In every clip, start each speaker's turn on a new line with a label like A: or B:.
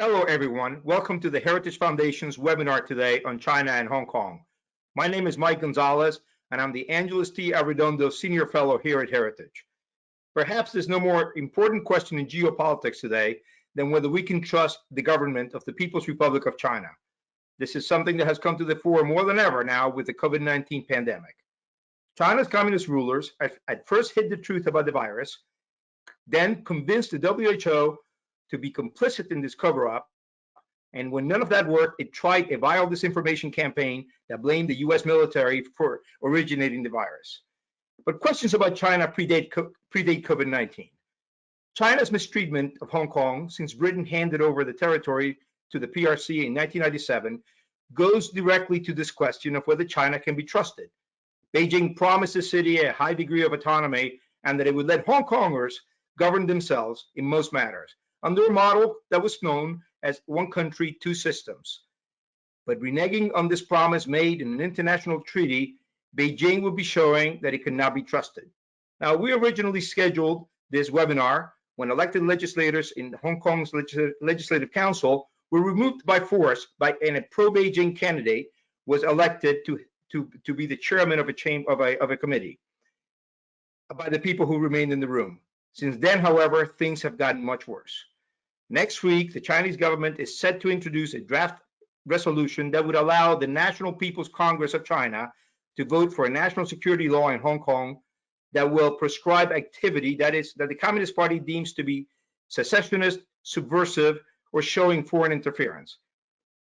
A: Hello, everyone. Welcome to the Heritage Foundation's webinar today on China and Hong Kong. My name is Mike Gonzalez, and I'm the Angeles T. Arredondo Senior Fellow here at Heritage. Perhaps there's no more important question in geopolitics today than whether we can trust the government of the People's Republic of China. This is something that has come to the fore more than ever now with the COVID-19 pandemic. China's communist rulers at first hid the truth about the virus, then convinced the WHO to be complicit in this cover-up, and when none of that worked, it tried a vile disinformation campaign that blamed the US military for originating the virus. But questions about China predate COVID-19. China's mistreatment of Hong Kong since Britain handed over the territory to the PRC in 1997 goes directly to this question of whether China can be trusted. Beijing promised the city a high degree of autonomy and that it would let Hong Kongers govern themselves in most matters, under a model that was known as one country, two systems. But reneging on this promise made in an international treaty, Beijing will be showing that it cannot be trusted. Now, we originally scheduled this webinar when elected legislators in Hong Kong's Legislative Council were removed by force and a pro-Beijing candidate was elected to be the chairman of a committee by the people who remained in the room. Since then, however, things have gotten much worse. Next week, the Chinese government is set to introduce a draft resolution that would allow the National People's Congress of China to vote for a national security law in Hong Kong that will prescribe activity that the Communist Party deems to be secessionist, subversive, or showing foreign interference.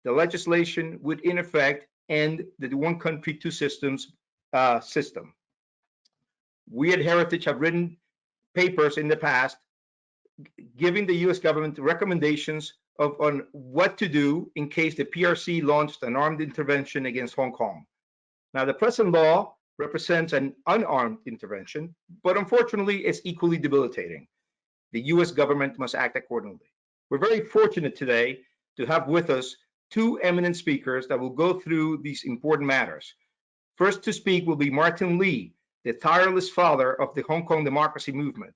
A: The legislation would, in effect, end the one country, two systems system. We at Heritage have written papers in the past giving the US government recommendations on what to do in case the PRC launched an armed intervention against Hong Kong. Now, the present law represents an unarmed intervention, but unfortunately, it's equally debilitating. The US government must act accordingly. We're very fortunate today to have with us two eminent speakers that will go through these important matters. First to speak will be Martin Lee, the tireless father of the Hong Kong democracy movement.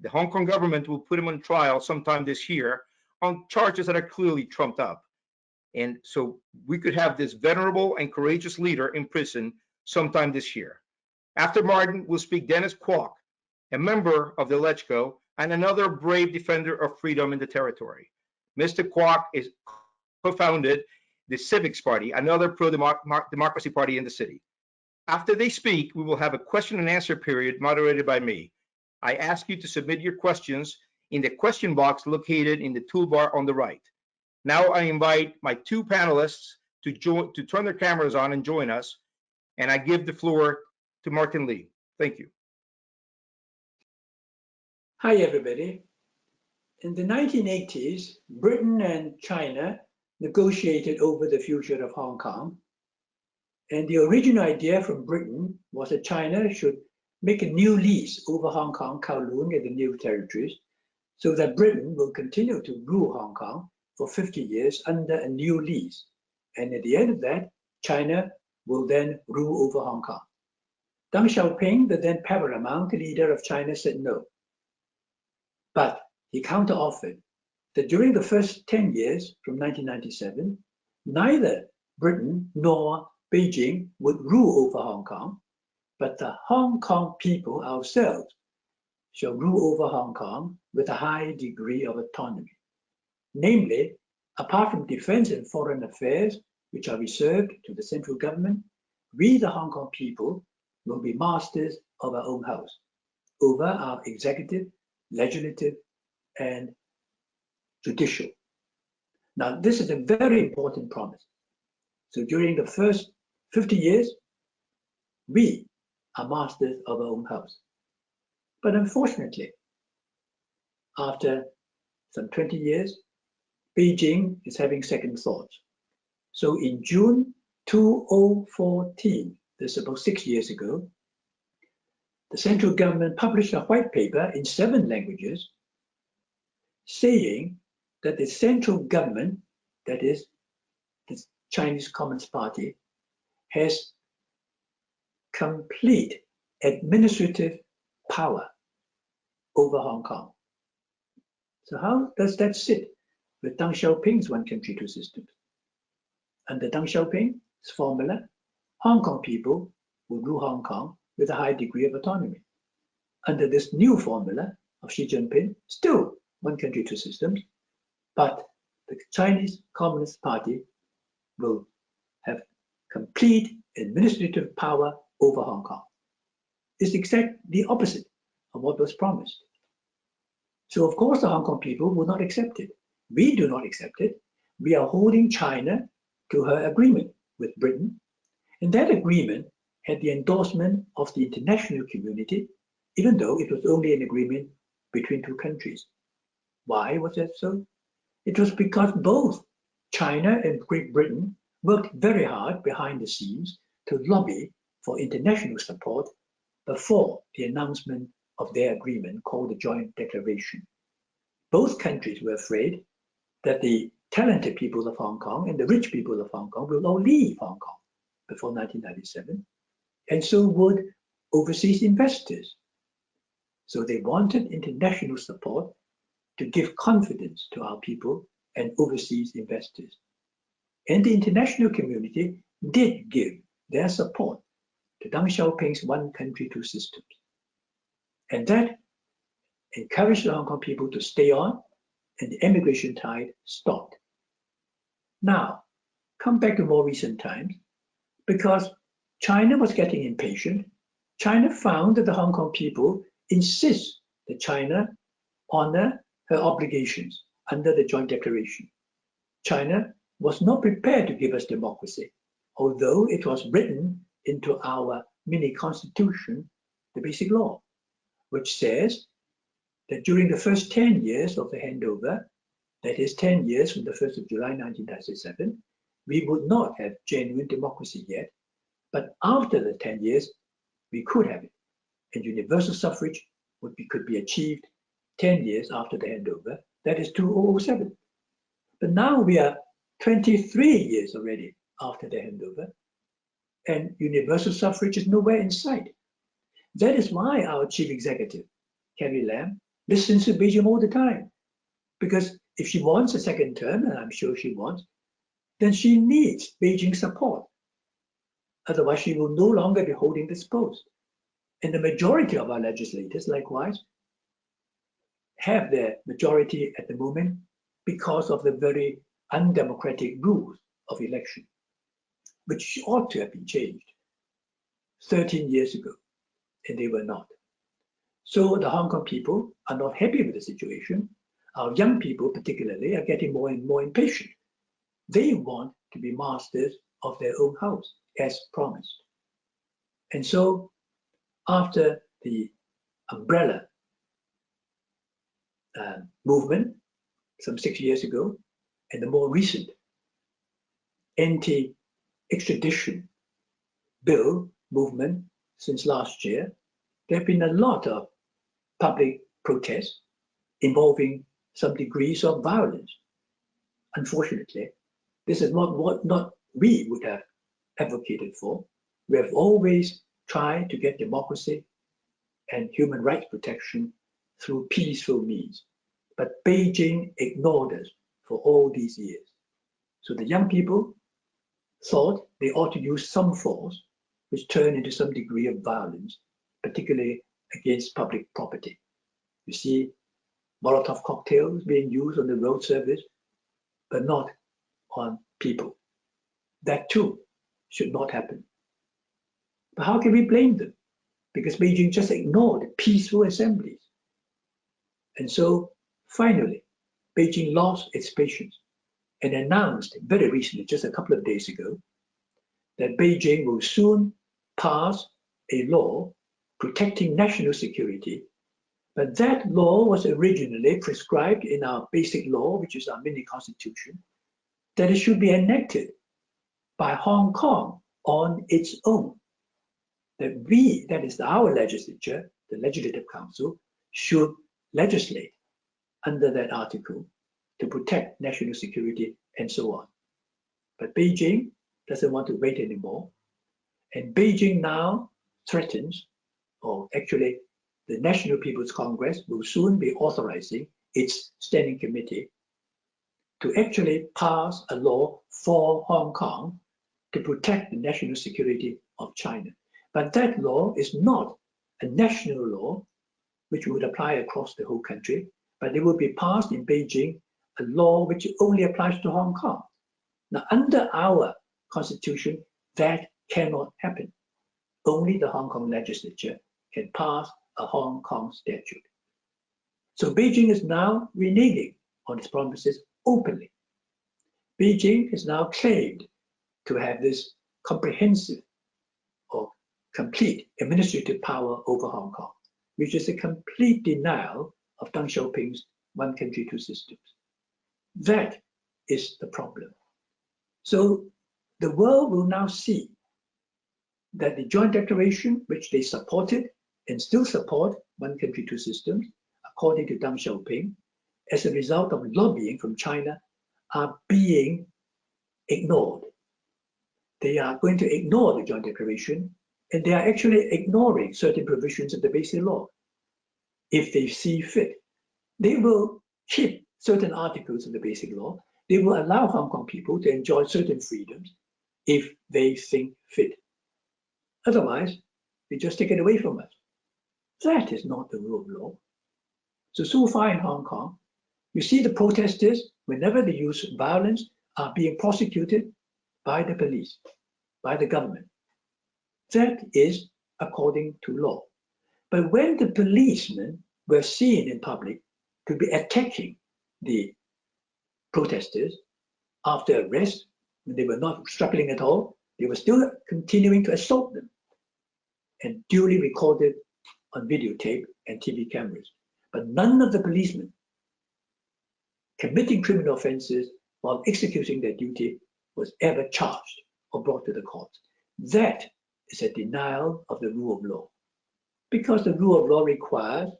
A: The Hong Kong government will put him on trial sometime this year on charges that are clearly trumped up. And so we could have this venerable and courageous leader in prison sometime this year. After Martin will speak Dennis Kwok, a member of the LegCo and another brave defender of freedom in the territory. Mr. Kwok is co-founded the Civics Party, another pro-democracy party in the city. After they speak, we will have a question and answer period moderated by me. I ask you to submit your questions in the question box located in the toolbar on the right. Now I invite my two panelists to turn their cameras on and join us, and I give the floor to Martin Lee. Thank you.
B: Hi, everybody. In the 1980s, Britain and China negotiated over the future of Hong Kong. And the original idea from Britain was that China should make a new lease over Hong Kong, Kowloon, and the new territories, so that Britain will continue to rule Hong Kong for 50 years under a new lease. And at the end of that, China will then rule over Hong Kong. Deng Xiaoping, the then paramount leader of China, said no. But he counter-offered that during the first 10 years from 1997, neither Britain nor Beijing would rule over Hong Kong, but the Hong Kong people ourselves shall rule over Hong Kong with a high degree of autonomy. Namely, apart from defense and foreign affairs, which are reserved to the central government, we, the Hong Kong people, will be masters of our own house, over our executive, legislative, and judicial. Now, this is a very important promise. So during the first 50 years, we are masters of our own house. But unfortunately, after some 20 years, Beijing is having second thoughts. So in June 2014, this is about 6 years ago, the central government published a white paper in 7 languages saying that the central government, that is the Chinese Communist Party, has complete administrative power over Hong Kong. So how does that sit with Deng Xiaoping's one country, two systems. Under Deng Xiaoping's formula, Hong Kong people will rule Hong Kong with a high degree of autonomy. Under this new formula of Xi Jinping, still one country, two systems, but the Chinese Communist Party will have complete administrative power over Hong Kong. It's exactly the opposite of what was promised. So of course the Hong Kong people will not accept it. We do not accept it. We are holding China to her agreement with Britain, and that agreement had the endorsement of the international community, even though it was only an agreement between two countries. Why was that so? It was because both China and Great Britain worked very hard behind the scenes to lobby for international support before the announcement of their agreement called the Joint Declaration. Both countries were afraid that the talented people of Hong Kong and the rich people of Hong Kong will all leave Hong Kong before 1997, and so would overseas investors. So they wanted international support to give confidence to our people and overseas investors. And the international community did give their support to Deng Xiaoping's one country, two systems. And that encouraged the Hong Kong people to stay on, and the emigration tide stopped. Now, come back to more recent times, because China was getting impatient. China found that the Hong Kong people insist that China honor her obligations under the Joint Declaration. China was not prepared to give us democracy, although it was written into our mini constitution, the Basic Law, which says that during the first 10 years of the handover, that is 10 years from the 1st of July 1997, we would not have genuine democracy yet, but after the 10 years, we could have it, and universal suffrage could be achieved 10 years after the handover, that is 2007. But now we are 23 years already after the handover, and universal suffrage is nowhere in sight. That is why our chief executive, Carrie Lam, listens to Beijing all the time, because if she wants a second term, and I'm sure she wants, then she needs Beijing support. Otherwise, she will no longer be holding this post. And the majority of our legislators, likewise, have their majority at the moment because of the very undemocratic rules of election, which ought to have been changed 13 years ago, and they were not. So the Hong Kong people are not happy with the situation. Our young people particularly are getting more and more impatient. They want to be masters of their own house, as promised. And so after the umbrella movement some 6 years ago, and the more recent anti-extradition bill movement since last year, there have been a lot of public protests involving some degrees of violence. Unfortunately, this is not what we would have advocated for. We have always tried to get democracy and human rights protection through peaceful means. But Beijing ignored us for all these years. So the young people thought they ought to use some force, which turned into some degree of violence, particularly against public property. You see Molotov cocktails being used on the road service, but not on people. That too should not happen. But how can we blame them? Because Beijing just ignored peaceful assemblies. And so finally, Beijing lost its patience and announced very recently, just a couple of days ago, that Beijing will soon pass a law protecting national security. But that law was originally prescribed in our basic law, which is our mini constitution, that it should be enacted by Hong Kong on its own. That we, that is our legislature, the Legislative Council, should legislate under that article to protect national security and so on. But Beijing doesn't want to wait anymore. And Beijing now threatens, or actually the National People's Congress will soon be authorizing its standing committee to actually pass a law for Hong Kong to protect the national security of China. But that law is not a national law which would apply across the whole country, but it will be passed in Beijing, a law which only applies to Hong Kong. Now, under our constitution, that cannot happen. Only the Hong Kong legislature can pass a Hong Kong statute. So Beijing is now reneging on its promises openly. Beijing has now claimed to have this comprehensive or complete administrative power over Hong Kong, which is a complete denial of Deng Xiaoping's one country, two systems. That is the problem. So the world will now see that the joint declaration, which they supported and still support one country, two systems, according to Deng Xiaoping, as a result of lobbying from China, are being ignored. They are going to ignore the joint declaration, and they are actually ignoring certain provisions of the basic law. If they see fit, they will keep certain articles of the basic law. They will allow Hong Kong people to enjoy certain freedoms if they think fit. Otherwise, they just take it away from us. That is not the rule of law. So far in Hong Kong, you see the protesters, whenever they use violence, are being prosecuted by the police, by the government. That is according to law. But when the policemen were seen in public to be attacking the protesters after arrest, when they were not struggling at all, they were still continuing to assault them and duly recorded on videotape and TV cameras. But none of the policemen committing criminal offenses while executing their duty was ever charged or brought to the courts. That is a denial of the rule of law, because the rule of law requires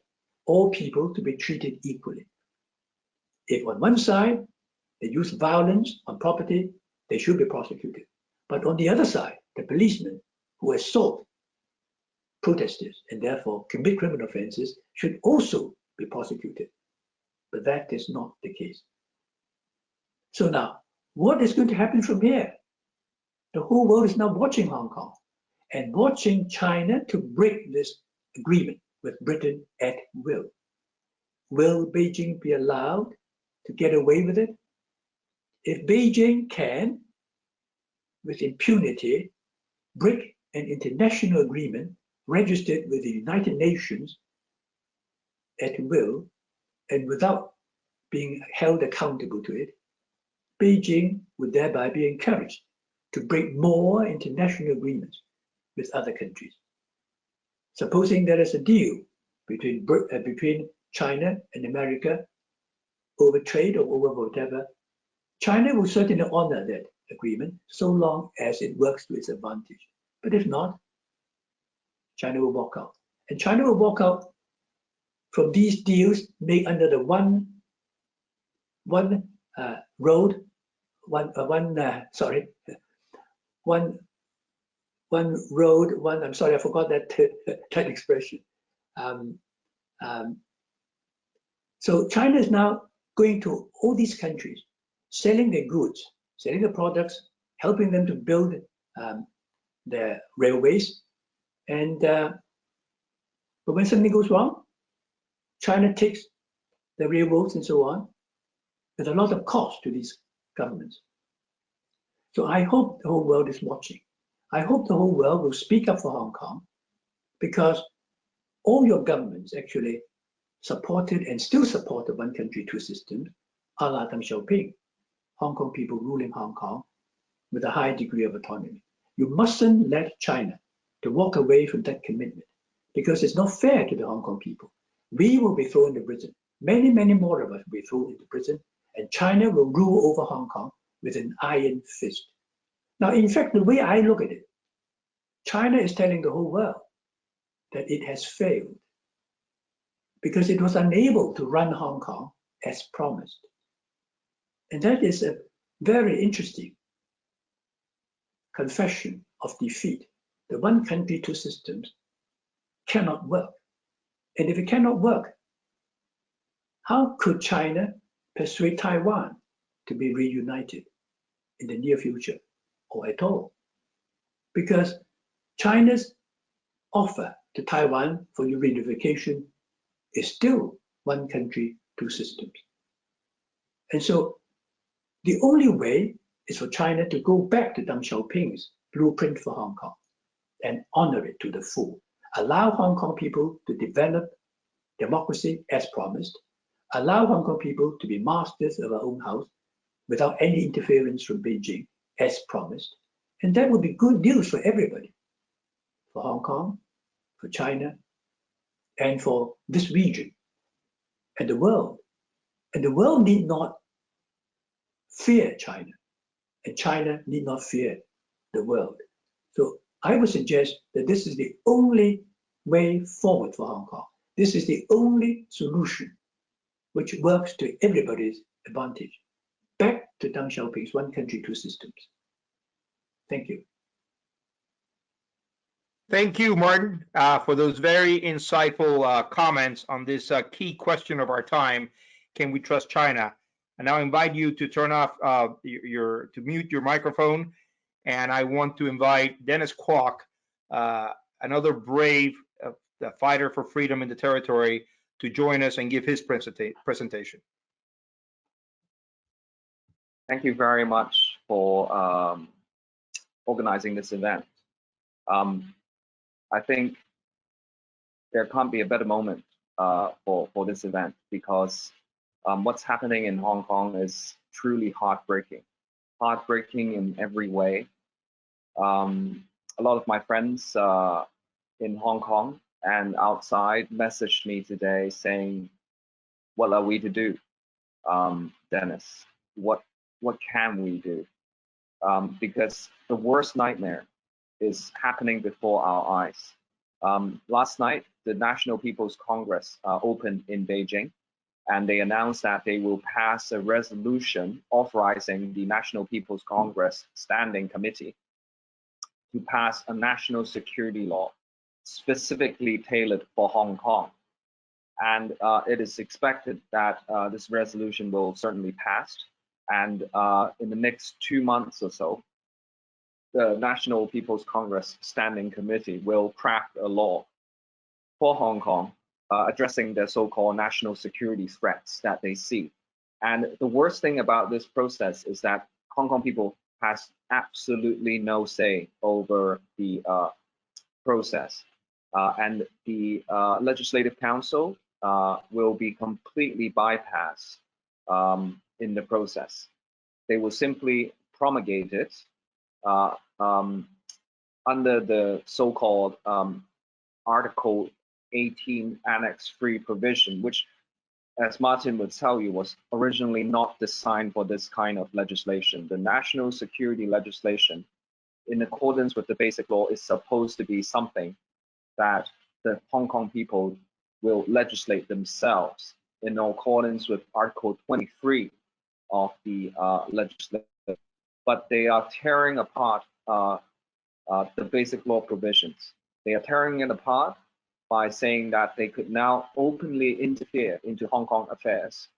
B: all people to be treated equally. If on one side they use violence on property, they should be prosecuted. But on the other side, the policemen who assault protesters and therefore commit criminal offenses should also be prosecuted. But that is not the case. So now, what is going to happen from here? The whole world is now watching Hong Kong and watching China to break this agreement with Britain at will. Will Beijing be allowed to get away with it? If Beijing can, with impunity, break an international agreement registered with the United Nations at will and without being held accountable to it, Beijing would thereby be encouraged to break more international agreements with other countries. Supposing there is a deal between China and America over trade or over whatever, China will certainly honor that agreement so long as it works to its advantage. But if not, China will walk out. And China will walk out from these deals made under the one road, I'm sorry, I forgot that expression. So China is now going to all these countries, selling their goods, selling the products, helping them to build their railways. And but when something goes wrong, China takes the railroads and so on, with a lot of cost to these governments. So I hope the whole world is watching. I hope the whole world will speak up for Hong Kong, because all your governments actually supported and still support the one country, two systems, a la Deng Xiaoping, Hong Kong people ruling Hong Kong with a high degree of autonomy. You mustn't let China to walk away from that commitment, because it's not fair to the Hong Kong people. We will be thrown into prison. Many, many more of us will be thrown into prison, and China will rule over Hong Kong with an iron fist. Now, in fact, the way I look at it, China is telling the whole world that it has failed because it was unable to run Hong Kong as promised. And that is a very interesting confession of defeat. The one country, two systems cannot work. And if it cannot work, how could China persuade Taiwan to be reunited in the near future or at all. Because China's offer to Taiwan for reunification is still one country, two systems. And so the only way is for China to go back to Deng Xiaoping's blueprint for Hong Kong and honor it to the full. Allow Hong Kong people to develop democracy as promised. Allow Hong Kong people to be masters of our own house without any interference from Beijing as promised. And that would be good news for everybody, for Hong Kong, for China, and for this region and the world. And the world need not fear China, and China need not fear the world. So I would suggest that this is the only way forward for Hong Kong. This is the only solution which works to everybody's advantage. Back to Deng Xiaoping's one country, two systems. Thank you.
A: Thank you, Martin, for those very insightful comments on this key question of our time. Can we trust China? And now I invite you to turn off to mute your microphone. And I want to invite Dennis Kwok, another brave fighter for freedom in the territory, to join us and give his presentation.
C: Thank you very much for organizing this event. I think there can't be a better moment for this event, because what's happening in Hong Kong is truly heartbreaking in every way. A lot of my friends in Hong Kong and outside messaged me today saying, what are we to do? Dennis, what can we do? Because the worst nightmare is happening before our eyes. Last night, the National People's Congress opened in Beijing, and they announced that they will pass a resolution authorizing the National People's Congress Standing Committee to pass a national security law specifically tailored for Hong Kong. And it is expected that this resolution will certainly pass. And in the next 2 months or so, the National People's Congress Standing Committee will craft a law for Hong Kong addressing the so-called national security threats that they see. And the worst thing about this process is that Hong Kong people has absolutely no say over the process. And the Legislative Council will be completely bypassed in the process. They will simply promulgate it under the so-called Article 18 Annex 3 provision, which, as Martin would tell you, was originally not designed for this kind of legislation. The national security legislation, in accordance with the basic law, is supposed to be something that the Hong Kong people will legislate themselves in accordance with Article 23 of the legislation. But they are tearing apart the basic law provisions. They are tearing it apart by saying that they could now openly interfere into Hong Kong affairs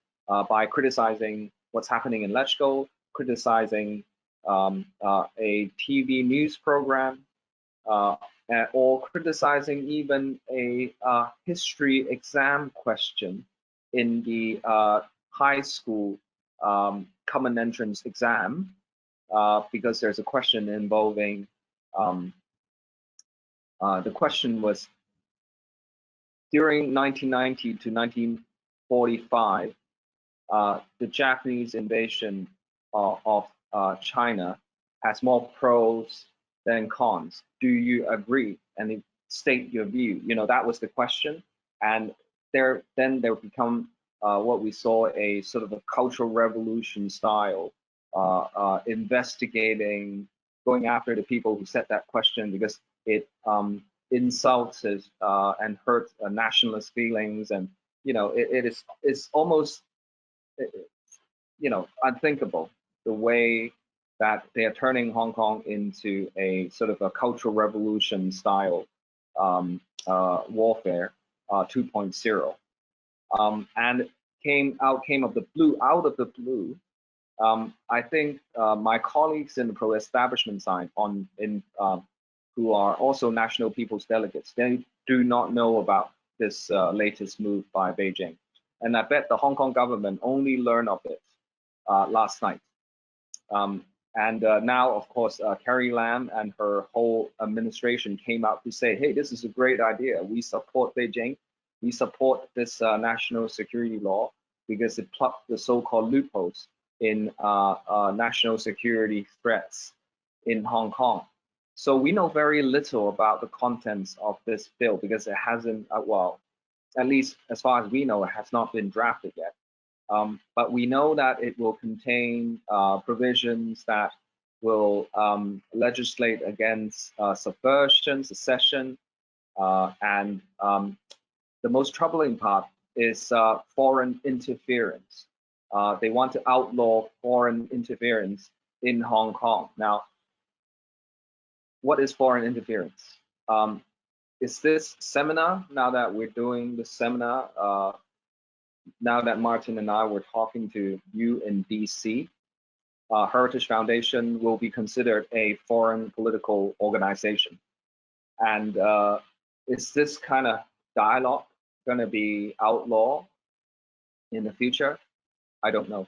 C: by criticizing what's happening in Let's-Go, criticizing a TV news program, or criticizing even a history exam question in the high school common entrance exam, because there's a question involving, the question was, during 1990 to 1945, the Japanese invasion of China has more pros than cons. Do you agree? And state your view. You know, that was the question. And then there become what we saw, a sort of a cultural revolution style, investigating, going after the people who said that question, because it insulted and hurt nationalist feelings. And, you know, it's almost, you know, unthinkable the way that they are turning Hong Kong into a sort of a cultural revolution style warfare 2.0. And came out of the blue, I think my colleagues in the pro-establishment side who are also national people's delegates, they do not know about this latest move by Beijing. And I bet the Hong Kong government only learned of it last night. Now, of course, Carrie Lam and her whole administration came out to say, hey, this is a great idea. We support Beijing. We support this national security law because it plucked the so-called loopholes in national security threats in Hong Kong. So we know very little about the contents of this bill because it hasn't, well, at least as far as we know, it has not been drafted yet. But we know that it will contain provisions that will legislate against subversion, secession, and the most troubling part is foreign interference. They want to outlaw foreign interference in Hong Kong. Now, what is foreign interference? Is this seminar, now that we're doing the seminar, now that Martin and I were talking to you in DC, Heritage Foundation will be considered a foreign political organization. And is this kind of dialogue going to be outlawed in the future? I don't know,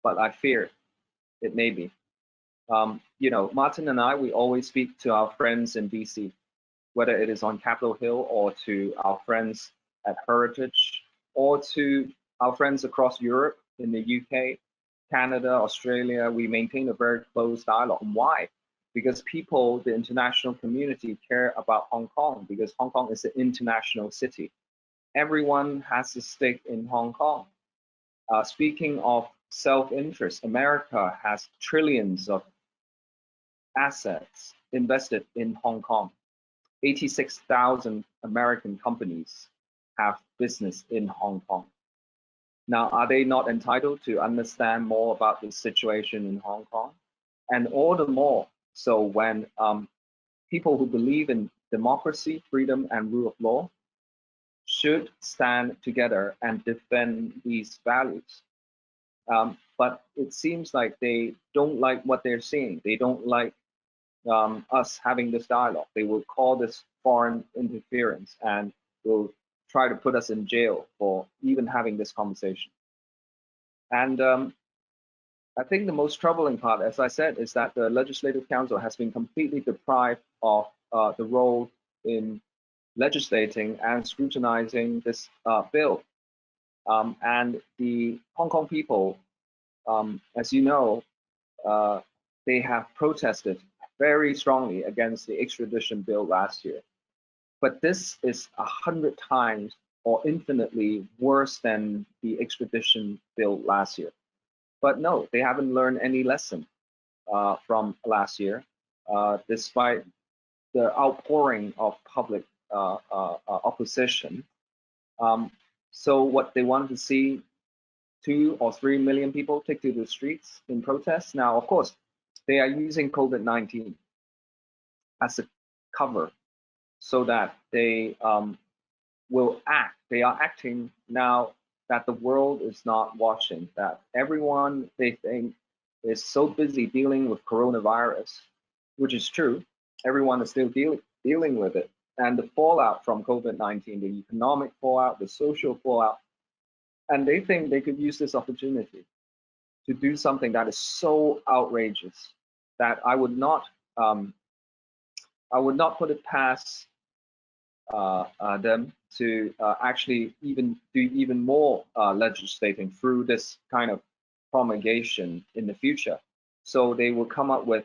C: but I fear it may be. You know, Martin and I, we always speak to our friends in DC, whether it is on Capitol Hill or to our friends at Heritage or to our friends across Europe, in the UK, Canada, Australia. We maintain a very close dialogue. Why? Because people, the international community, care about Hong Kong because Hong Kong is an international city. Everyone has a stake in Hong Kong. Speaking of self-interest, America has trillions of assets invested in Hong Kong. 86,000 American companies have business in Hong Kong. Now, are they not entitled to understand more about the situation in Hong Kong? And all the more so when people who believe in democracy, freedom, and rule of law should stand together and defend these values. But it seems like they don't like what they're seeing. They don't like us having this dialogue. They will call this foreign interference and will try to put us in jail for even having this conversation. And I think the most troubling part, as I said, is that the Legislative Council has been completely deprived of the role in legislating and scrutinizing this bill. And the Hong Kong people, as you know, they have protested very strongly against the extradition bill last year. But this is 100 times or infinitely worse than the extradition bill last year. But no, they haven't learned any lesson from last year, despite the outpouring of public opposition. So what they wanted to see 2 or 3 million people take to the streets in protest. Now, of course, they are using COVID-19 as a cover so that they will act. They are acting now that the world is not watching, that everyone they think is so busy dealing with coronavirus, which is true. Everyone is still dealing with it. And the fallout from COVID-19, the economic fallout, the social fallout, and they think they could use this opportunity to do something that is so outrageous that I would not put it past them to actually even do even more legislating through this kind of promulgation in the future. So they will come up with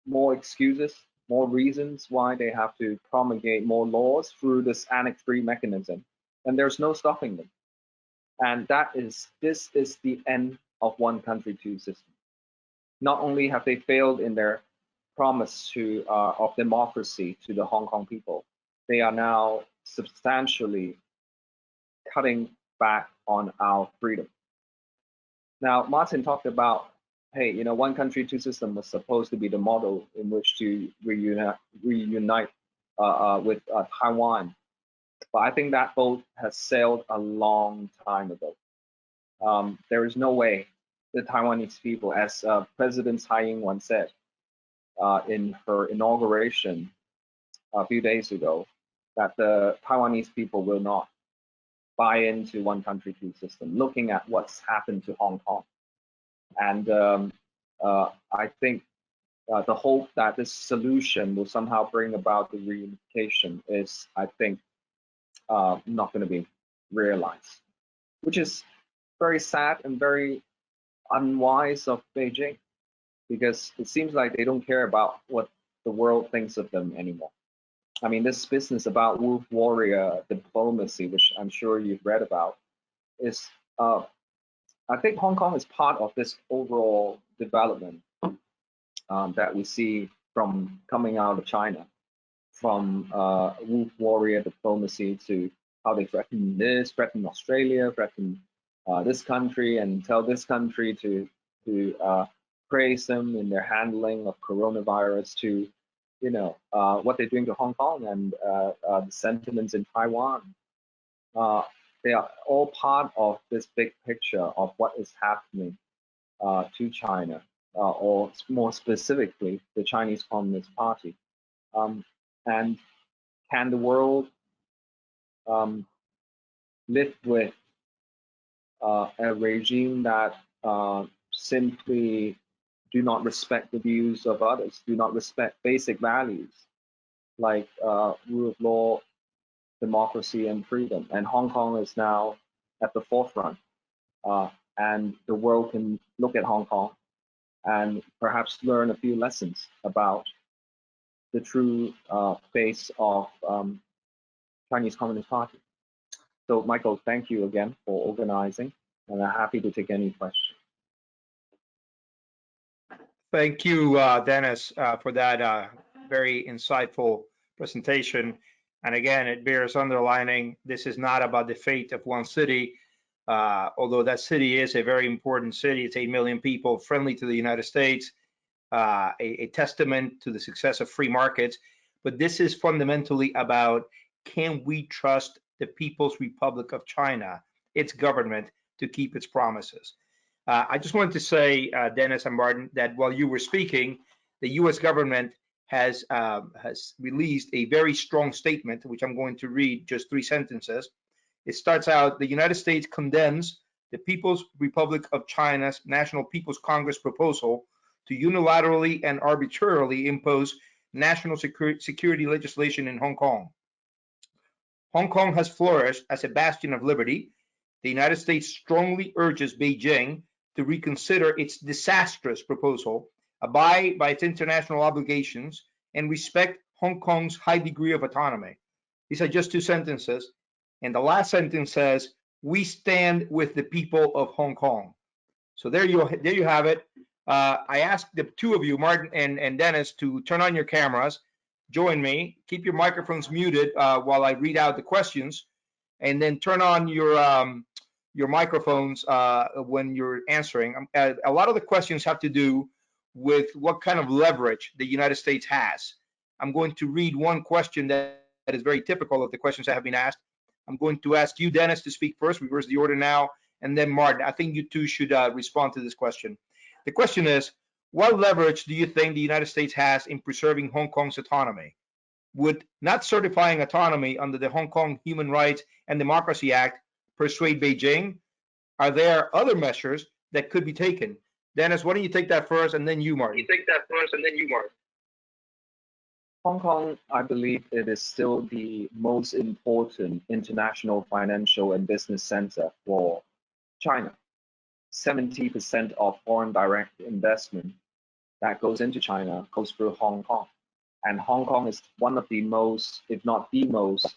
C: more excuses, more reasons why they have to promulgate more laws through this Annex 3 mechanism, and there's no stopping them. And this is the end of one country, two systems. Not only have they failed in their promise of democracy to the Hong Kong people, they are now substantially cutting back on our freedom. Now, Martin talked about, hey, you know, one country, two system was supposed to be the model in which to reunite with Taiwan. But I think that boat has sailed a long time ago. There is no way the Taiwanese people, as President Tsai Ing-wen once said in her inauguration a few days ago, that the Taiwanese people will not buy into one country, two system, looking at what's happened to Hong Kong. And I think the hope that this solution will somehow bring about the reunification is, I think, not going to be realized, which is very sad and very unwise of Beijing, because it seems like they don't care about what the world thinks of them anymore. I mean, this business about wolf warrior diplomacy, which I'm sure you've read about, is, I think Hong Kong is part of this overall development that we see from coming out of China, from wolf warrior diplomacy to how they threaten this, threaten Australia, threaten this country, and tell this country to praise them in their handling of coronavirus, to what they're doing to Hong Kong and the sentiments in Taiwan. They are all part of this big picture of what is happening to China, or more specifically, the Chinese Communist Party. And can the world live with a regime that simply do not respect the views of others, do not respect basic values like rule of law, democracy, and freedom? And Hong Kong is now at the forefront, and the world can look at Hong Kong and perhaps learn a few lessons about the true face of Chinese Communist Party. So, Michael, thank you again for organizing, and I'm happy to take any questions.
A: Thank you, Dennis, for that very insightful presentation. And again, it bears underlining this is not about the fate of one city, although that city is a very important city. It's 8 million people, friendly to the United States, a testament to the success of free markets. But this is fundamentally about, can we trust the People's Republic of China, its government, to keep its promises? I just wanted to say, Dennis and Martin, that while you were speaking, the U.S. government has released a very strong statement, which I'm going to read just 3 sentences. It starts out: the United States condemns the People's Republic of China's National People's Congress proposal to unilaterally and arbitrarily impose national security legislation in Hong Kong. Hong Kong has flourished as a bastion of liberty. The United States strongly urges Beijing to reconsider its disastrous proposal, abide by its international obligations, and respect Hong Kong's high degree of autonomy. These are just 2 sentences. And the last sentence says, we stand with the people of Hong Kong. So there you have it. I asked the 2 of you, Martin and Dennis, to turn on your cameras, join me, keep your microphones muted while I read out the questions, and then turn on your microphones when you're answering. A lot of the questions have to do with what kind of leverage the United States has. I'm going to read one question that is very typical of the questions that have been asked. I'm going to ask you, Dennis, to speak first, reverse the order now, and then Martin. I think you two should respond to this question. The question is, what leverage do you think the United States has in preserving Hong Kong's autonomy? Would not certifying autonomy under the Hong Kong Human Rights and Democracy Act persuade Beijing? Are there other measures that could be taken? Dennis, why don't you take that first, and then you, Martin?
C: Hong Kong, I believe it is still the most important international financial and business center for China. 70% of foreign direct investment that goes into China goes through Hong Kong. And Hong Kong is one of the most, if not the most,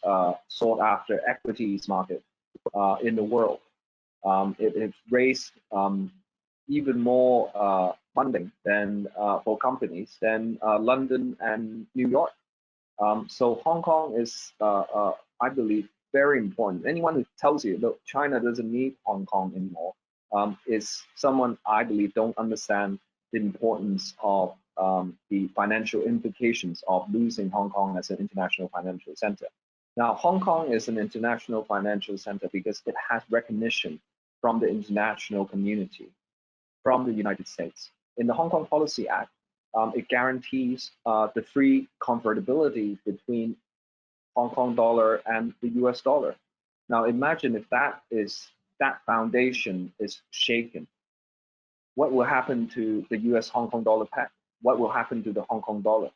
C: sought after equities market in the world. It raised even more funding than for companies than London and New York. So Hong Kong is, I believe, very important. Anyone who tells you, look, China doesn't need Hong Kong anymore, is someone, I believe, don't understand the importance of the financial implications of losing Hong Kong as an international financial center. Now, Hong Kong is an international financial center because it has recognition from the international community. from the United States. In the Hong Kong Policy Act, it guarantees the free convertibility between Hong Kong dollar and the US dollar. Now imagine if that foundation is shaken. What will happen to the US Hong Kong dollar peg? What will happen to the Hong Kong dollar?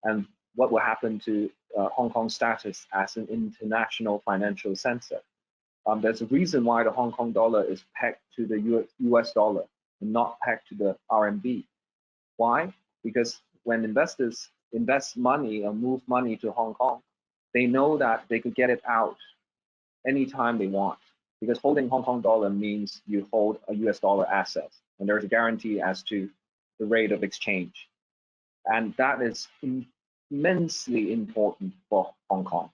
C: And what will happen to Hong Kong's status as an international financial center? There's a reason why the Hong Kong dollar is pegged to the US dollar and not pegged to the RMB. Why? Because when investors invest money or move money to Hong Kong, they know that they could get it out anytime they want. Because holding Hong Kong dollar means you hold a US dollar asset, and there's a guarantee as to the rate of exchange. And that is immensely important for Hong Kong.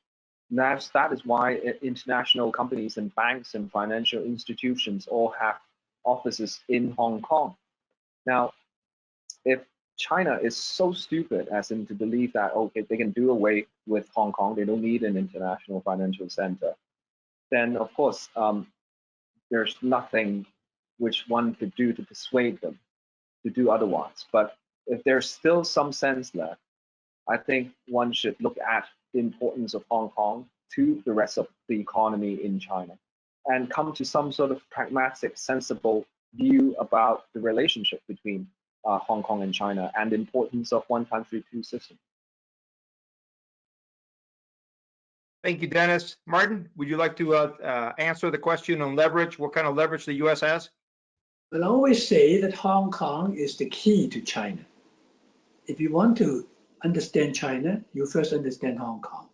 C: And that is why international companies and banks and financial institutions all have offices in Hong Kong. Now, if China is so stupid as in to believe that, okay, they can do away with Hong Kong, they don't need an international financial center, then of course, there's nothing which one could do to persuade them to do otherwise. But if there's still some sense left, I think one should look at the importance of Hong Kong to the rest of the economy in China and come to some sort of pragmatic, sensible view about the relationship between Hong Kong and China and the importance of one country, two systems.
A: Thank you, Dennis. Martin, would you like to answer the question on leverage? What kind of leverage the U.S. has?
B: Well, I always say that Hong Kong is the key to China. If you want to understand China, you first understand Hong Kong.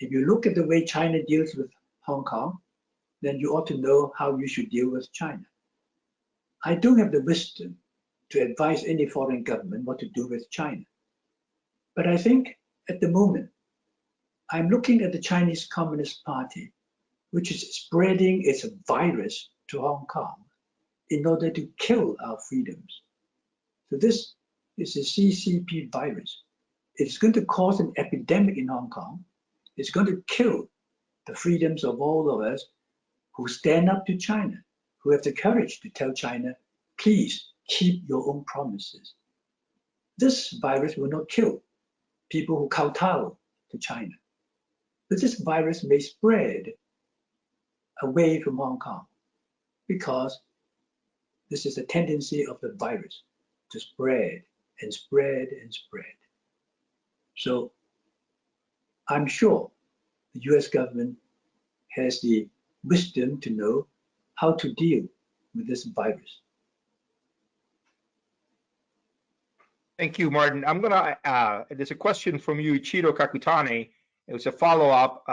B: If you look at the way China deals with Hong Kong, then you ought to know how you should deal with China. I don't have the wisdom to advise any foreign government what to do with China. But I think at the moment, I'm looking at the Chinese Communist Party, which is spreading its virus to Hong Kong in order to kill our freedoms. So this is a CCP virus. It's going to cause an epidemic in Hong Kong. It's going to kill the freedoms of all of us who stand up to China, who have the courage to tell China, please keep your own promises. This virus will not kill people who kowtow to China, but this virus may spread away from Hong Kong because this is a tendency of the virus to spread and spread and spread. So I'm sure the US government has the wisdom to know how to deal with this virus.
A: Thank you, Martin. I'm gonna, there's a question from you, Chiro Kakutani. It was a follow-up,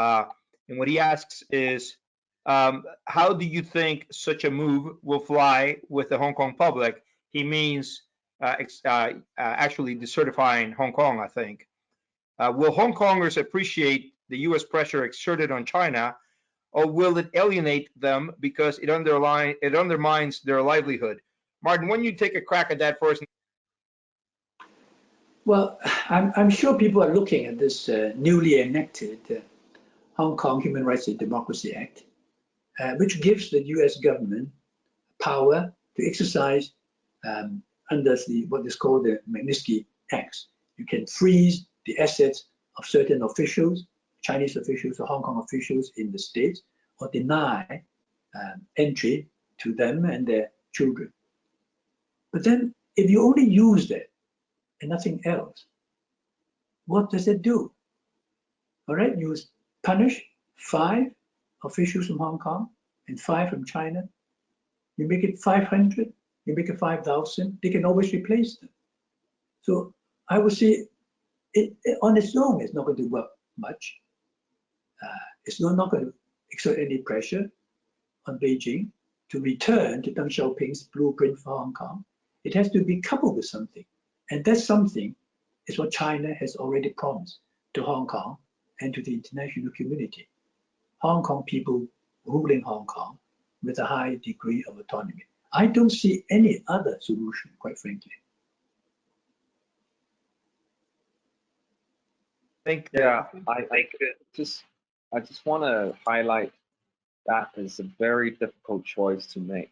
A: and what he asks is, how do you think such a move will fly with the Hong Kong public? He means actually decertifying Hong Kong, I think. Will Hong Kongers appreciate the US pressure exerted on China, or will it alienate them because it undermines their livelihood? Martin, why don't you take a crack at that first?
B: Well, I'm sure people are looking at this newly enacted Hong Kong Human Rights and Democracy Act, which gives the US government power to exercise under what is called the Magnitsky Acts. You can freeze the assets of certain officials, Chinese officials or Hong Kong officials in the States, or deny entry to them and their children. But then if you only use that and nothing else, what does it do? All right, you punish 5 officials from Hong Kong and 5 from China. You make it 500, you make it 5,000, they can always replace them. So I would say it on its own, it's not going to work much. It's not going to exert any pressure on Beijing to return to Deng Xiaoping's blueprint for Hong Kong. It has to be coupled with something. And that something is what China has already promised to Hong Kong and to the international community. Hong Kong people ruling Hong Kong with a high degree of autonomy. I don't see any other solution, quite frankly.
C: Yeah, I just want to highlight that is a very difficult choice to make.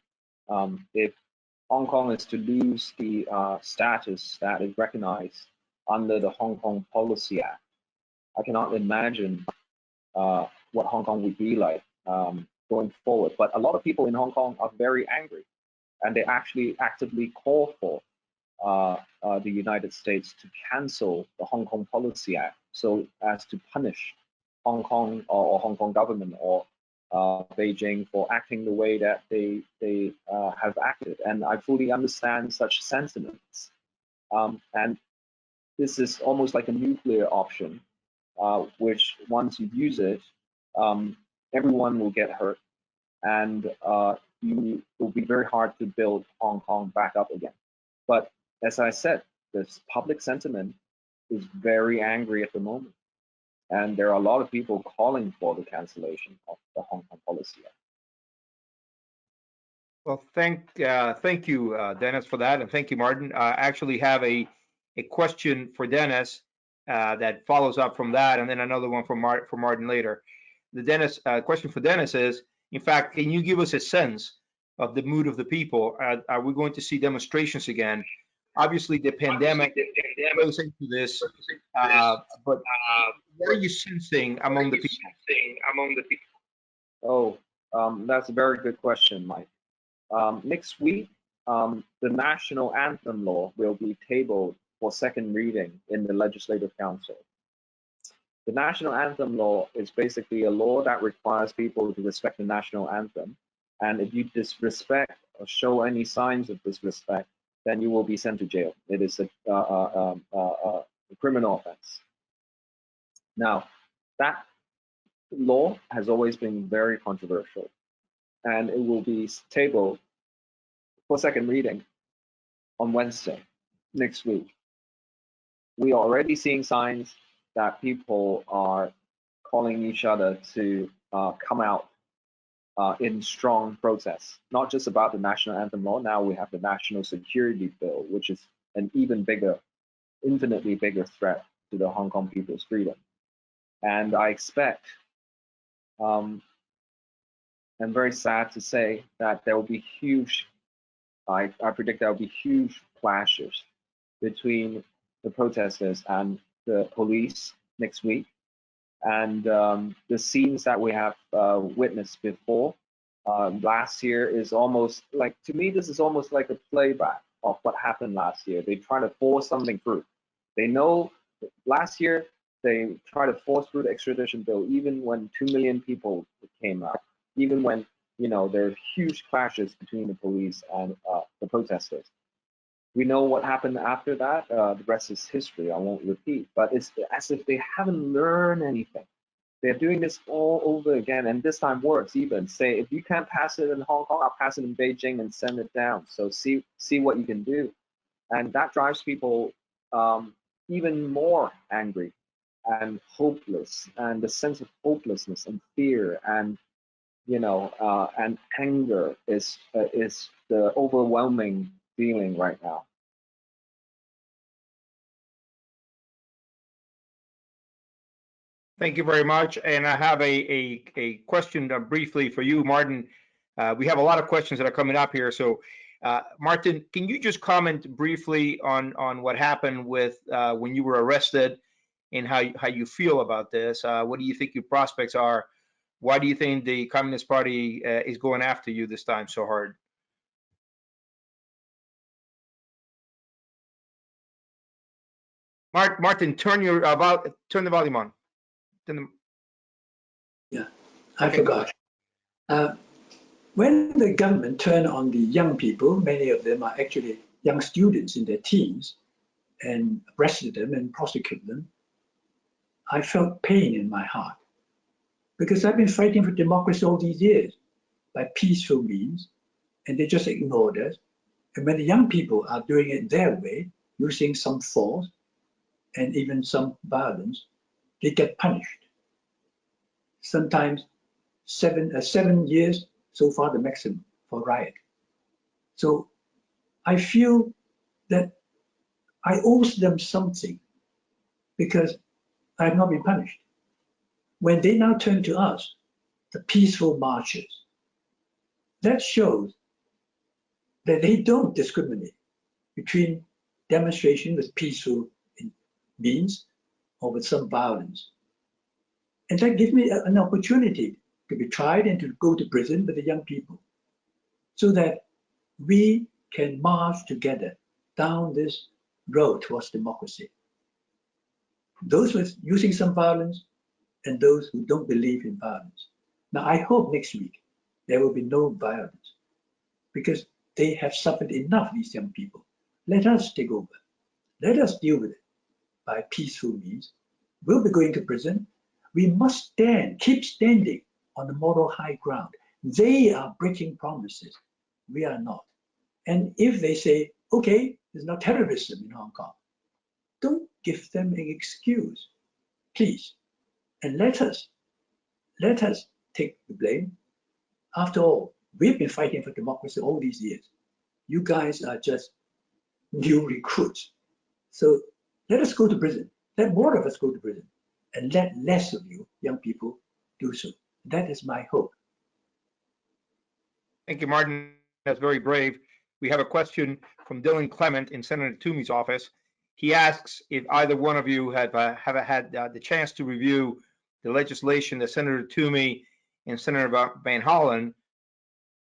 C: If Hong Kong is to lose the status that is recognized under the Hong Kong Policy Act. I cannot imagine what Hong Kong would be like going forward. But a lot of people in Hong Kong are very angry, and they actually actively call for the United States to cancel the Hong Kong Policy Act so as to punish Hong Kong or Hong Kong government or Beijing for acting the way that they have acted. And I fully understand such sentiments. And this is almost like a nuclear option, which once you use it, everyone will get hurt, and it will be very hard to build Hong Kong back up again. But as I said, this public sentiment is very angry at the moment. And there are a lot of people calling for the cancellation of the Hong Kong Policy Act.
A: Well, thank you, Dennis, for that, and thank you, Martin. I actually have a question for Dennis that follows up from that, and then another one for Martin later. The question for Dennis is, in fact, can you give us a sense of the mood of the people? Are we going to see demonstrations again? Obviously, the pandemic goes into this, but what are you sensing among the people?
C: Oh, that's a very good question, Mike. Next week, the national anthem law will be tabled for second reading in the Legislative Council. The national anthem law is basically a law that requires people to respect the national anthem. And if you disrespect or show any signs of disrespect, then you will be sent to jail. It is a criminal offense. Now, that law has always been very controversial, and it will be tabled for second reading on Wednesday next week. We are already seeing signs that people are calling each other to come out in strong protests, not just about the national anthem law. Now we have the national security bill, which is an even bigger, infinitely bigger threat to the Hong Kong people's freedom. And I expect, I'm very sad to say that there will be huge, I predict there will be huge clashes between the protesters and the police next week. And the scenes that we have witnessed before last year is almost like, to me, this is almost like a playback of what happened last year. They try to force something through. They know last year they try to force through the extradition bill, even when 2 million people came out, even when, you know, there are huge clashes between the police and the protesters. We know what happened after that. The rest is history. I won't repeat, but it's as if they haven't learned anything. They're doing this all over again, and this time worse. Even say, if you can't pass it in Hong Kong, I'll pass it in Beijing and send it down. So see what you can do, and that drives people even more angry and hopeless, and the sense of hopelessness and fear and, you know, and anger is the overwhelming feeling right now.
A: Thank you very much. And I have a question briefly for you, Martin. We have a lot of questions that are coming up here. So, Martin, can you just comment briefly on what happened with when you were arrested and how you feel about this? What do you think your prospects are? Why do you think the Communist Party is going after you this time so hard? Martin, turn the volume on.
B: Yeah, I forgot. When the government turned on the young people, many of them are actually young students in their teens, and arrested them and prosecuted them, I felt pain in my heart, because I've been fighting for democracy all these years by peaceful means, and they just ignored us. And when the young people are doing it their way, using some force and even some violence, they get punished. Sometimes 7 years so far, the maximum for riot. So I feel that I owe them something because I have not been punished. When they now turn to us, the peaceful marches, that shows that they don't discriminate between demonstration with peaceful means or with some violence. And that gives me an opportunity to be tried and to go to prison with the young people so that we can march together down this road towards democracy. Those with using some violence and those who don't believe in violence. Now, I hope next week there will be no violence because they have suffered enough, these young people. Let us take over. Let us deal with it by peaceful means. We'll be going to prison. We must stand, keep standing on the moral high ground. They are breaking promises. We are not. And if they say, okay, there's no terrorism in Hong Kong, don't give them an excuse, please. And let us take the blame. After all, we've been fighting for democracy all these years. You guys are just new recruits. So let us go to prison. Let more of us go to prison. And let less of you, young people, do so. That is my hope.
A: Thank you, Martin. That's very brave. We have a question from Dylan Clement in Senator Toomey's office. He asks if either one of you have had the chance to review the legislation that Senator Toomey and Senator Van Hollen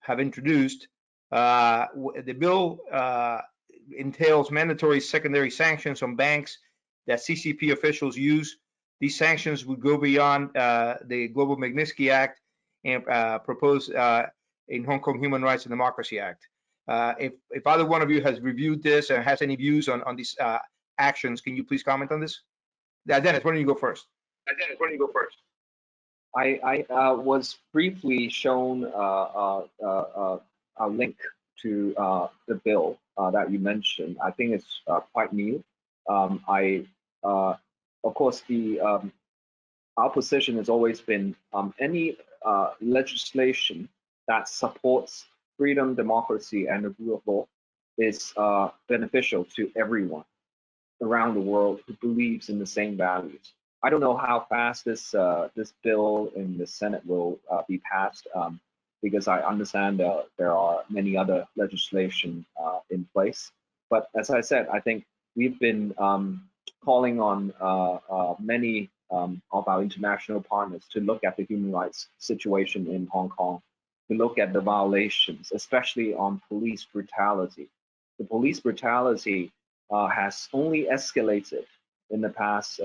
A: have introduced. The bill entails mandatory secondary sanctions on banks that CCP officials use. These sanctions would go beyond the Global Magnitsky Act and proposed in Hong Kong Human Rights and Democracy Act. If either one of you has reviewed this and has any views on these actions, can you please comment on this? Dennis, why don't you go first?
C: I was briefly shown a link to the bill that you mentioned. I think it's quite new. Of course, our position has always been any legislation that supports freedom, democracy, and the rule of law is beneficial to everyone around the world who believes in the same values. I don't know how fast this bill in the Senate will be passed, because I understand there are many other legislation in place. But as I said, I think we've been calling on many of our international partners to look at the human rights situation in Hong Kong, to look at the violations, especially on police brutality. The police brutality has only escalated in the past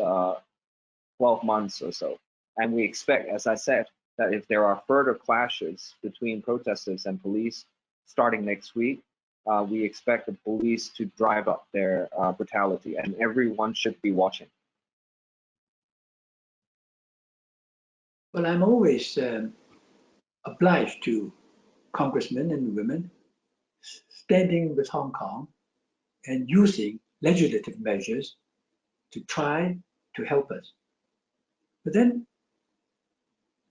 C: 12 months or so. And we expect, as I said, that if there are further clashes between protesters and police starting next week, we expect the police to drive up their brutality, and everyone should be watching.
B: Well, I'm always obliged to congressmen and women standing with Hong Kong and using legislative measures to try to help us. But then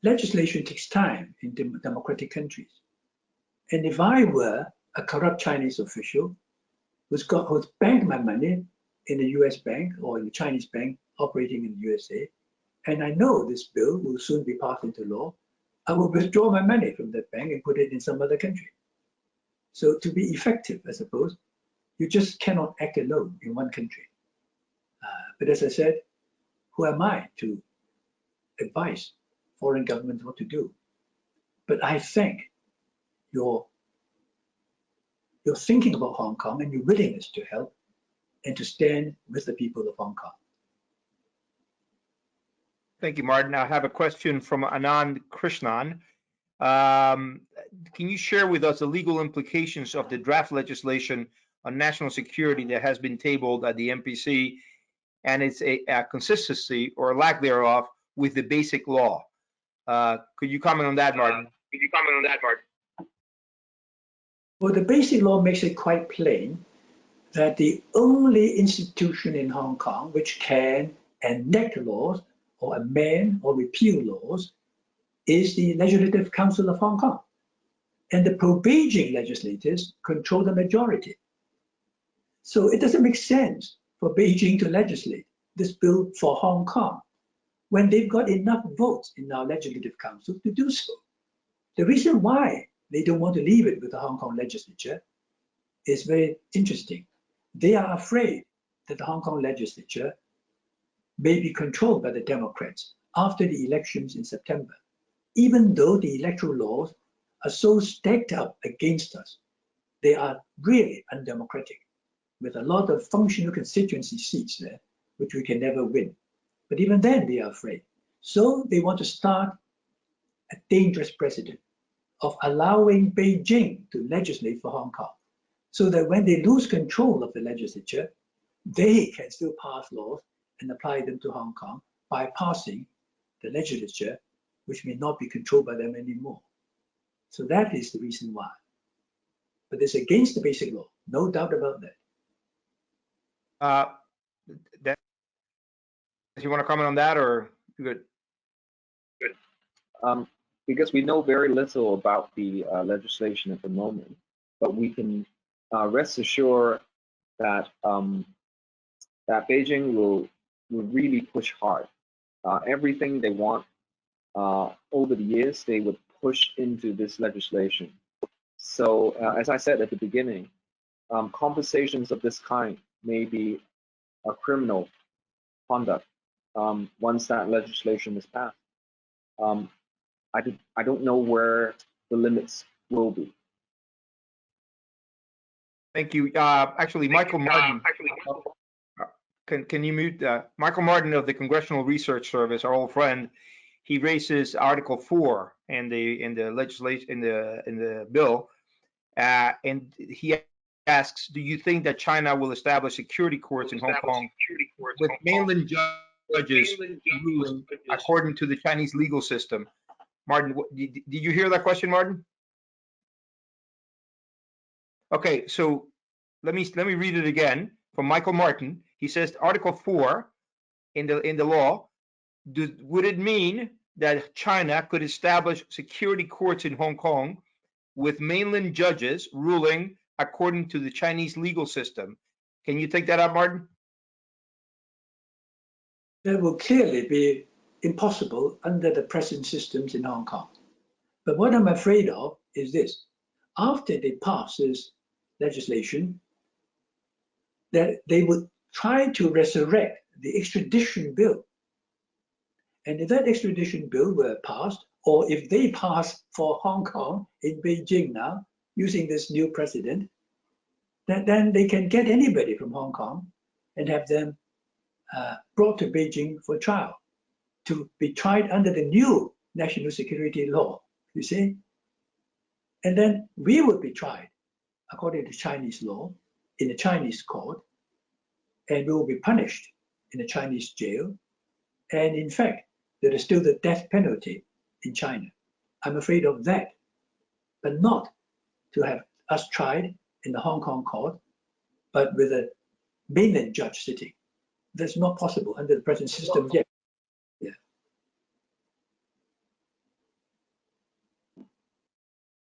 B: legislation takes time in democratic countries. And if I were a corrupt Chinese official who's banked my money in a US bank or in a Chinese bank operating in the USA, and I know this bill will soon be passed into law, I will withdraw my money from that bank and put it in some other country. So to be effective, I suppose, you just cannot act alone in one country. But as I said, who am I to advise foreign governments what to do? But I thank your thinking about Hong Kong and your willingness to help and to stand with the people of Hong Kong.
A: Thank you, Martin. I have a question from Anand Krishnan. Can you share with us the legal implications of the draft legislation on national security that has been tabled at the MPC and its a consistency or lack thereof with the basic law? Could you comment on that, Martin?
B: Well, the basic law makes it quite plain that the only institution in Hong Kong which can enact laws or amend or repeal laws is the Legislative Council of Hong Kong. And the pro-Beijing legislators control the majority. So it doesn't make sense for Beijing to legislate this bill for Hong Kong when they've got enough votes in our Legislative Council to do so. The reason why they don't want to leave it with the Hong Kong legislature is very interesting. They are afraid that the Hong Kong legislature may be controlled by the Democrats after the elections in September, even though the electoral laws are so stacked up against us. They are really undemocratic, with a lot of functional constituency seats there, which we can never win. But even then, they are afraid. So they want to start a dangerous precedent of allowing Beijing to legislate for Hong Kong, so that when they lose control of the legislature, they can still pass laws and apply them to Hong Kong, bypassing the legislature, which may not be controlled by them anymore. So that is the reason why. But it's against the basic law, no doubt about that.
A: You want to comment on that, or you good?
C: Good. Because we know very little about the legislation at the moment, but we can rest assured that that Beijing will really push hard. Everything they want over the years, they would push into this legislation. So as I said at the beginning, compensations of this kind may be a criminal conduct once that legislation is passed. I don't know where the limits will be.
A: Thank you. Actually, Michael Martin. Can you mute Michael Martin of the Congressional Research Service, our old friend? He raises Article 4 in the legislation in the bill, and he asks, do you think that China will establish security courts in Hong Kong with mainland judges ruling according to the Chinese legal system? Martin, did you hear that question, Martin? Okay, so let me read it again from Michael Martin. He says Article 4 in the law, would it mean that China could establish security courts in Hong Kong with mainland judges ruling according to the Chinese legal system? Can you take that up, Martin?
B: That will clearly be impossible under the present systems in Hong Kong. But what I'm afraid of is this: after they pass this legislation, that they would try to resurrect the extradition bill. And if that extradition bill were passed, or if they pass for Hong Kong in Beijing now, using this new precedent, then they can get anybody from Hong Kong and have them brought to Beijing for trial, to be tried under the new national security law, you see? And then we would be tried according to Chinese law in a Chinese court, and we will be punished in a Chinese jail. And in fact, there is still the death penalty in China. I'm afraid of that, but not to have us tried in the Hong Kong court, but with a mainland judge sitting. That's not possible under the present system yet. Yeah.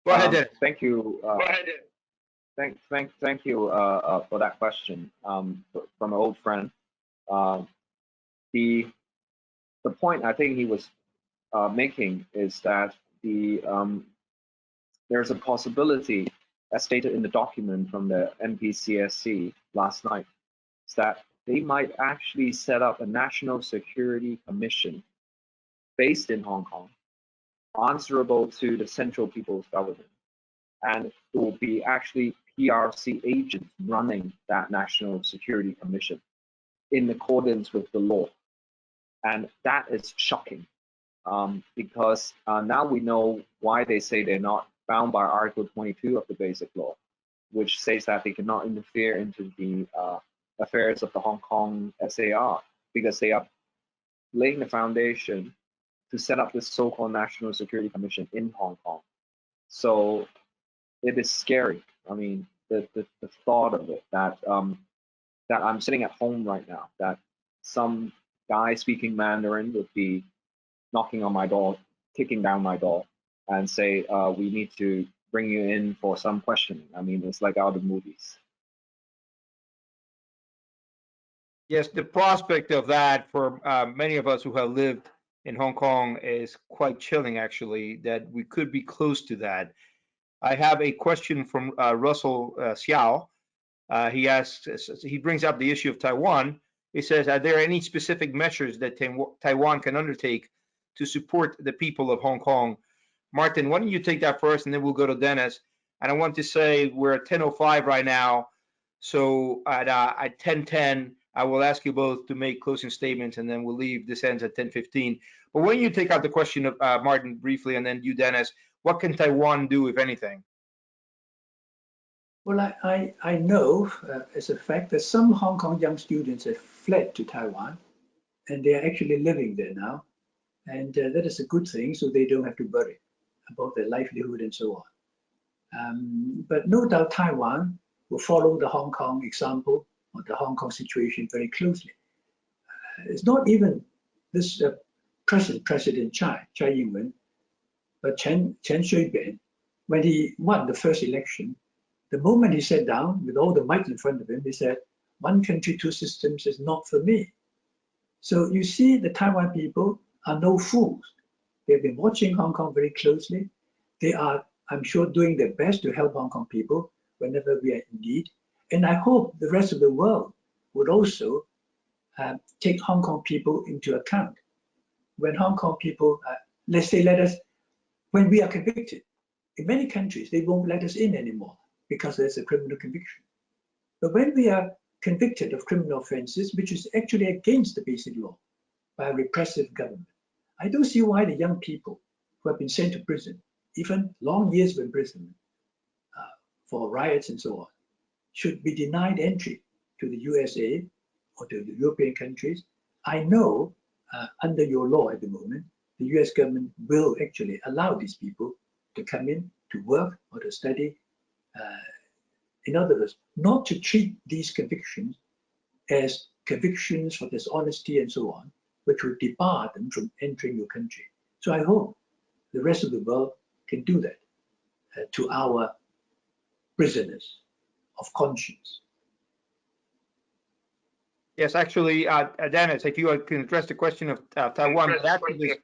A: Go ahead, Dennis.
C: Thank you. Thank you for that question from an old friend. The point I think he was making is that there's a possibility, as stated in the document from the NPCSC last night, is that they might actually set up a national security commission based in Hong Kong, answerable to the Central People's Government, and it will be actually PRC agents running that national security commission in accordance with the law. And that is shocking because now we know why they say they're not bound by Article 22 of the Basic Law, which says that they cannot interfere into the affairs of the Hong Kong SAR, because they are laying the foundation to set up this so-called National Security Commission in Hong Kong. So it is scary. I mean, the thought of it, that that I'm sitting at home right now, that some guy speaking Mandarin would be knocking on my door, kicking down my door, and say, we need to bring you in for some questioning. I mean, it's like out of movies.
A: Yes, the prospect of that for many of us who have lived in Hong Kong is quite chilling, actually, that we could be close to that. I have a question from Russell Xiao. He brings up the issue of Taiwan. He says, are there any specific measures that Taiwan can undertake to support the people of Hong Kong? Martin, why don't you take that first, and then we'll go to Dennis. And I want to say we're at 10:05 right now. So at 10:10, I will ask you both to make closing statements, and then we'll leave. This ends at 10:15. But why don't you take out the question of Martin briefly, and then you, Dennis. What can Taiwan do, if anything?
B: Well, I know as a fact that some Hong Kong young students have fled to Taiwan, and they are actually living there now. And that is a good thing, so they don't have to worry about their livelihood and so on. But no doubt Taiwan will follow the Hong Kong example or the Hong Kong situation very closely. It's not even this present President Tsai Ing-wen, but Chen Shui-bian, when he won the first election, the moment he sat down with all the mics in front of him, he said, "One country, two systems is not for me." So you see, the Taiwan people are no fools. They've been watching Hong Kong very closely. They are, I'm sure, doing their best to help Hong Kong people whenever we are in need. And I hope the rest of the world would also take Hong Kong people into account. When Hong Kong people, let's say, when we are convicted, in many countries, they won't let us in anymore because there's a criminal conviction. But when we are convicted of criminal offenses, which is actually against the basic law by a repressive government, I don't see why the young people who have been sent to prison, even long years of imprisonment for riots and so on, should be denied entry to the USA or to the European countries. I know under your law at the moment, the US government will actually allow these people to come in to work or to study. In other words, not to treat these convictions as convictions for dishonesty and so on, which would debar them from entering your country. So I hope the rest of the world can do that to our prisoners of conscience.
A: Yes, actually, Dennis, if you can address the question of Taiwan activists,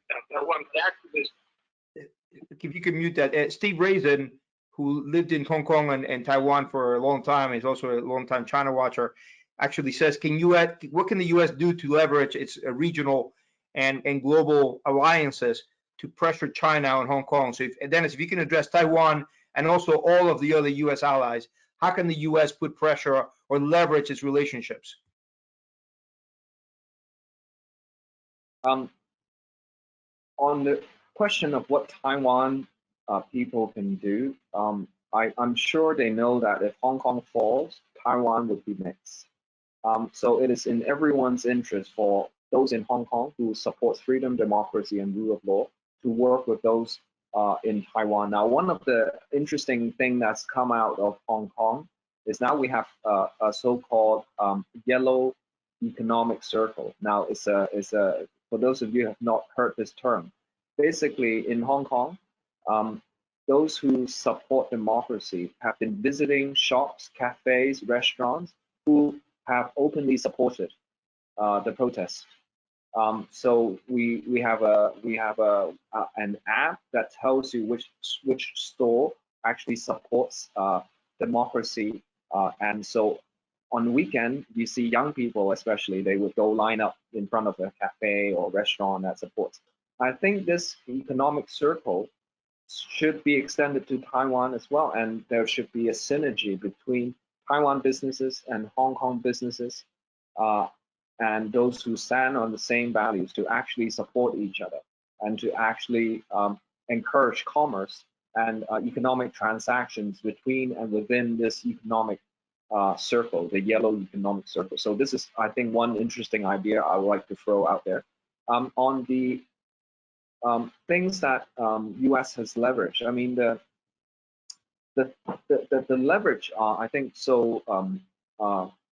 A: if you can mute that. Steve Raisin, who lived in Hong Kong and Taiwan for a long time, is also a long-time China watcher, actually says, what can the U.S. do to leverage its regional and global alliances to pressure China and Hong Kong? So, Dennis, if you can address Taiwan and also all of the other U.S. allies, how can the U.S. put pressure or leverage its relationships?
C: On the question of what Taiwan people can do, I'm sure they know that if Hong Kong falls, Taiwan would be next. So it is in everyone's interest for those in Hong Kong who support freedom, democracy, and rule of law to work with those in Taiwan. Now, one of the interesting things that's come out of Hong Kong is now we have a so-called yellow economic circle. Now, it's a for those of you who have not heard this term, basically in Hong Kong, those who support democracy have been visiting shops, cafes, restaurants who have openly supported the protest. So we have an app that tells you which store actually supports democracy, and so on the weekend you see young people, especially, they would go line up in front of a cafe or restaurant that supports. I think this economic circle should be extended to Taiwan as well, and there should be a synergy between Taiwan businesses and Hong Kong businesses, and those who stand on the same values to actually support each other and to actually encourage commerce and economic transactions between and within this economic circle, the yellow economic circle. So this is, I think, one interesting idea I would like to throw out there. On the things that U.S. has leveraged, I mean, the leverage are, I think, so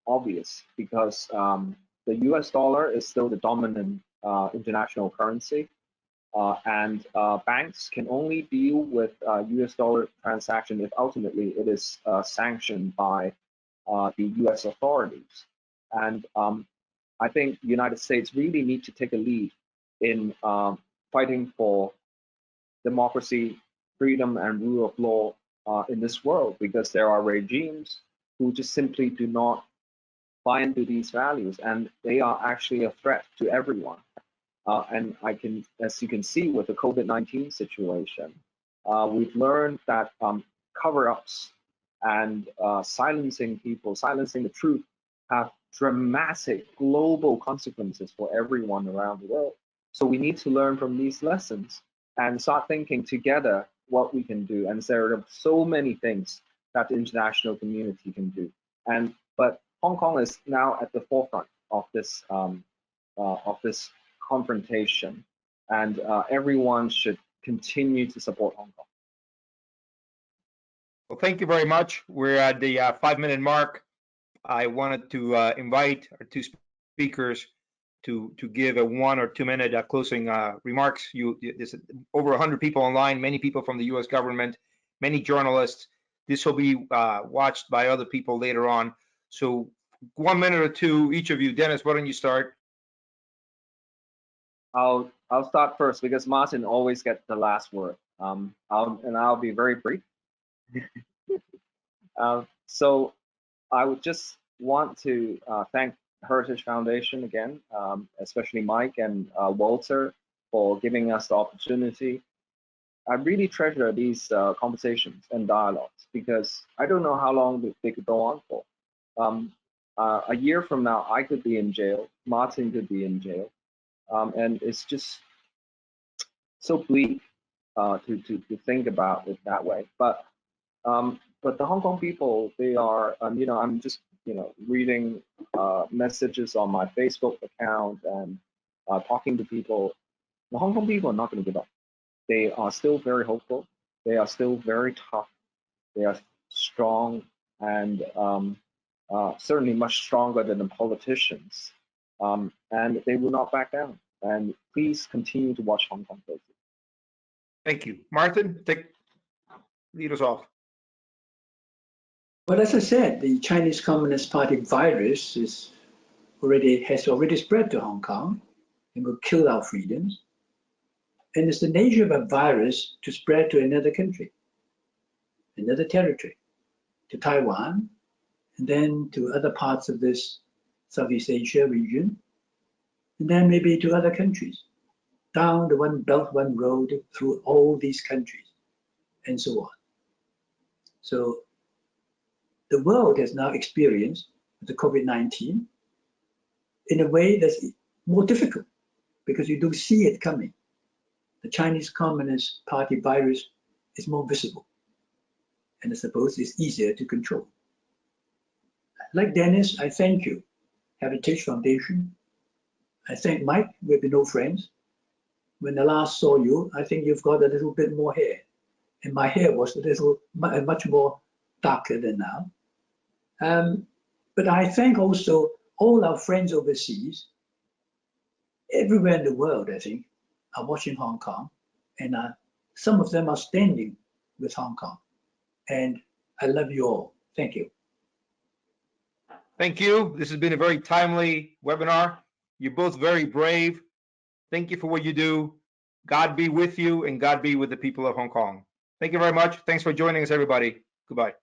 C: obvious because the U.S. dollar is still the dominant international currency, and banks can only deal with U.S. dollar transaction if ultimately it is sanctioned by the U.S. authorities. And I think the United States really need to take a lead in fighting for democracy, freedom, and rule of law in this world, because there are regimes who just simply do not buy into these values, and they are actually a threat to everyone. And as you can see with the COVID-19 situation, we've learned that cover-ups and silencing people, silencing the truth, have dramatic global consequences for everyone around the world. So we need to learn from these lessons and start thinking together what we can do. And there are so many things that the international community can do. But Hong Kong is now at the forefront of this confrontation, and everyone should continue to support Hong Kong.
A: Well, thank you very much. We're at the 5-minute mark. I wanted to invite our two speakers to give a 1 or 2 minute closing remarks. There's over 100 people online, many people from the U.S. government, many journalists. This will be watched by other people later on. So 1 minute or two, each of you. Dennis, why don't you start?
C: I'll start first because Martin always gets the last word. I'll be very brief. So I would just want to thank Heritage Foundation again, especially Mike and Walter, for giving us the opportunity. I really treasure these conversations and dialogues because I don't know how long they could go on for. A year from now, I could be in jail, Martin could be in jail, and it's just so bleak to think about it that way. But the Hong Kong people, they are, I'm just, reading messages on my Facebook account and talking to people. The Hong Kong people are not going to give up. They are still very hopeful. They are still very tough. They are strong and certainly much stronger than the politicians. And they will not back down. And please continue to watch Hong Kong closely.
A: Thank you. Martin, lead us off.
B: Well, as I said, the Chinese Communist Party virus has already spread to Hong Kong and will kill our freedoms. And it's the nature of a virus to spread to another country, another territory, to Taiwan, and then to other parts of this Southeast Asia region, and then maybe to other countries, down the One Belt, One Road, through all these countries, and so on. So the world has now experienced the COVID-19 in a way that's more difficult because you don't see it coming. The Chinese Communist Party virus is more visible, and I suppose it's easier to control. Like Dennis, I thank you, Heritage Foundation. I thank Mike, we've been old friends. When I last saw you, I think you've got a little bit more hair, and my hair was much more darker than now. But I thank also all our friends overseas, everywhere in the world, I think, are watching Hong Kong, and some of them are standing with Hong Kong. And I love you all. Thank you.
A: Thank you. This has been a very timely webinar. You're both very brave. Thank you for what you do. God be with you, and God be with the people of Hong Kong. Thank you very much. Thanks for joining us, everybody. Goodbye.